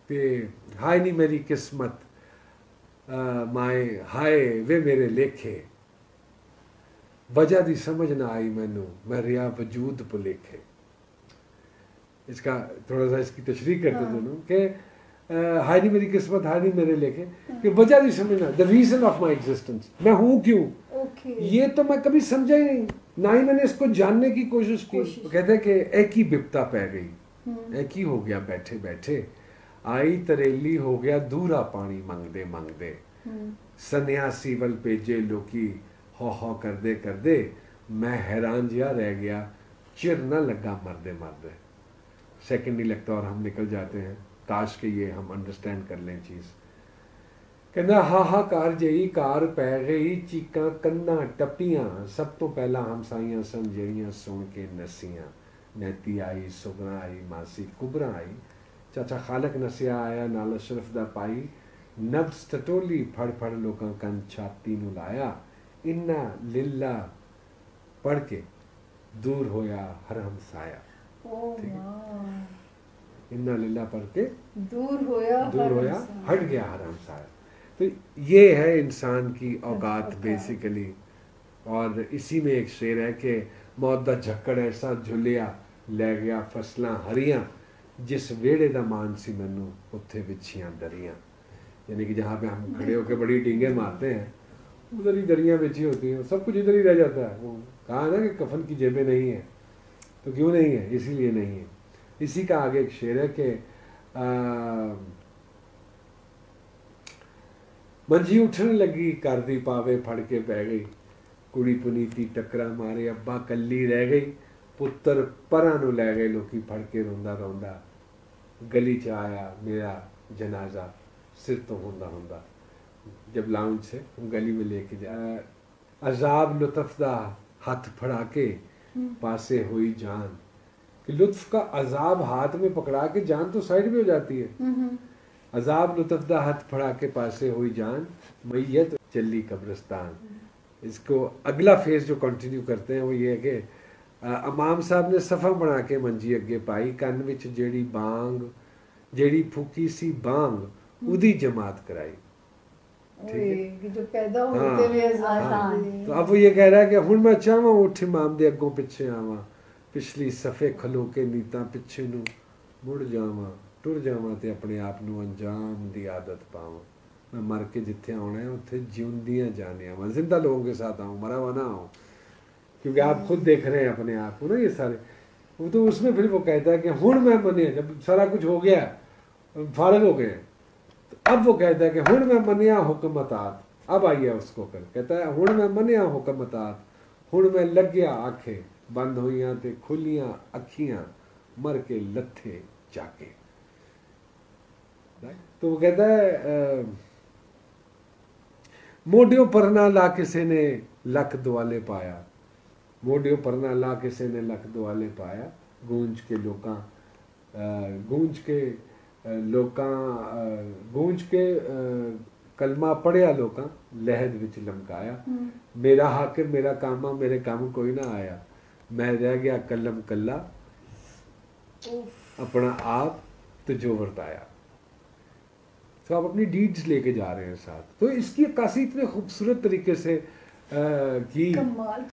ते हाय नी मेरी किस्मत माए हाय वे मेरे लेखे, वजह दी समझ ना आई मैनू, मैं रिया वजूद भुलेखे। इसका थोड़ा सा इसकी तशरीह करते दोनों कि हाय नी मेरी किस्मत हाय नी मेरे लेखे, कि वजह दी समझना, the reason of my existence, मैं हूं क्यों, ये तो मैं कभी समझा ही नहीं, ना ही मैंने इसको जानने की कोशिश की। वो कहते हैं कि एक ही बिपता पै गई, एक ही हो गया बैठे बैठे, आई तरेली हो गया दूरा पानी मंगदे मंगदे, सन्यासी वल भेजे लोकी हो करदे करदे, मैं हैरान जिहा रह गया चिर न लगा मरदे मरदे। सेकंड नहीं लगता और हम निकल जाते हैं, काश के ये हम अंडरस्टैंड कर लें चीज़। कहना हाहाकार जही कार पै गई, चीकां कन्ना टप्पियां, सब तो पहला हमसाइयां सन जहियां सुन के नसियां, नैती आई सुगना आई मासी कुबरा आई, चाचा खालक नसिया आया नाल अशरफ दा पाई, नब्स टटोली फड़ फड़ लोकां कन छाती नू लाया, इन्ना लिल्ला पढ़ के दूर होया हर हमसाया। इन्ना लिल्ला पढ़ के दूर होया हट गया हर हमसाया। तो ये है इंसान की औकात बेसिकली। और इसी में एक शेर है कि मौत दा झक्कड़ ऐसा झुलिया लै गया फसलां हरियां, जिस वेड़े दा मान सी मैनू उत्थे विछियां दरियां। यानी कि जहाँ पे हम खड़े होकर बड़ी डींगे मारते हैं उधर ही दरियां बिछी होती हैं, सब कुछ इधर ही रह जाता है। वो कहा ना कि कफन की जेबें नहीं है, तो क्यों नहीं है, इसीलिए नहीं है। इसी का आगे एक शेर है कि मंजी उठन लगी कर दी पावे फड़ के पै गई, कुड़ी पुनीती टकरा मारे अब्बा कली रह गई, पुत्र परां नूं लै गए लोकी फड़ के रोंदा रोंदा, गली च आया मेरा जनाजा सिर तो होंदा होंदा। जब लाउंज से हम गली में लेके जा, अजाब लुत्फ दा हाथ फड़ा के पासे हुई जान, कि लुत्फ का अजाब हाथ में पकड़ा के जान तो साइड में हो जाती है। अजाब लुत्फ दा हाथ फड़ा के पासे हुई जान, मैयत चली कब्रिस्तान। इसको अगला फेज जो कंटिन्यू करते हैं वो ये है कि इमाम साहब ने सफ़ा बना के मंजी अगे पाई, कन विच जेड़ी बांग जेड़ी फूकी सी बांग उदी जमात कराई। ठीक है, जो पैदा होते हुए आसान। तो अब वो ये कह रहा है कि हुण मैं चाहवां उठ इमाम दे अगों पिछे आवां, पिछली सफ़े खलो के नीतां पिछे नूं मुड़ जावां, टुर जावां ते अपने आप नूं अंजाम दी आदत पावां। मैं मर के जिथे आना है उत्थे जिउंदियां जाने आवां, जिंदा लोगों के साथ आऊँ, मरा हुआ ना आऊँ। क्योंकि आप खुद देख रहे हैं अपने आप को ना ये सारे। वो तो उसमें फिर वो कहता है कि हुण मैं मनिया, जब सारा कुछ हो गया फारग हो गए, तो अब वो कहता है कि हुण मैं मनिया हुक्म अतात। अब आइए उसको कर कहता है हुण मैं मनिया हुक्म अतात, हुण मैं लग्या आखे, बंद हुईयां ते खुलियां अखियां, मर के लथे जाके। तो वो कहता है मोडियों परना ला किसी ने लख दुआले पाया, मोडियों परना ला किसी ने लख दुआले पाया, गूंज के लोकां गूंज के कलमा पढ़िया लोकां लहद विच लमकाया, मेरा हाकिम मेरा कामा मेरे काम कोई ना आया, मैं रह गया कलम कल्ला, अपना आप तो जो वर्ताया। तो आप अपनी डीड्स लेके जा रहे हैं साथ। तो इसकी अक्कासी इतने खूबसूरत तरीके से की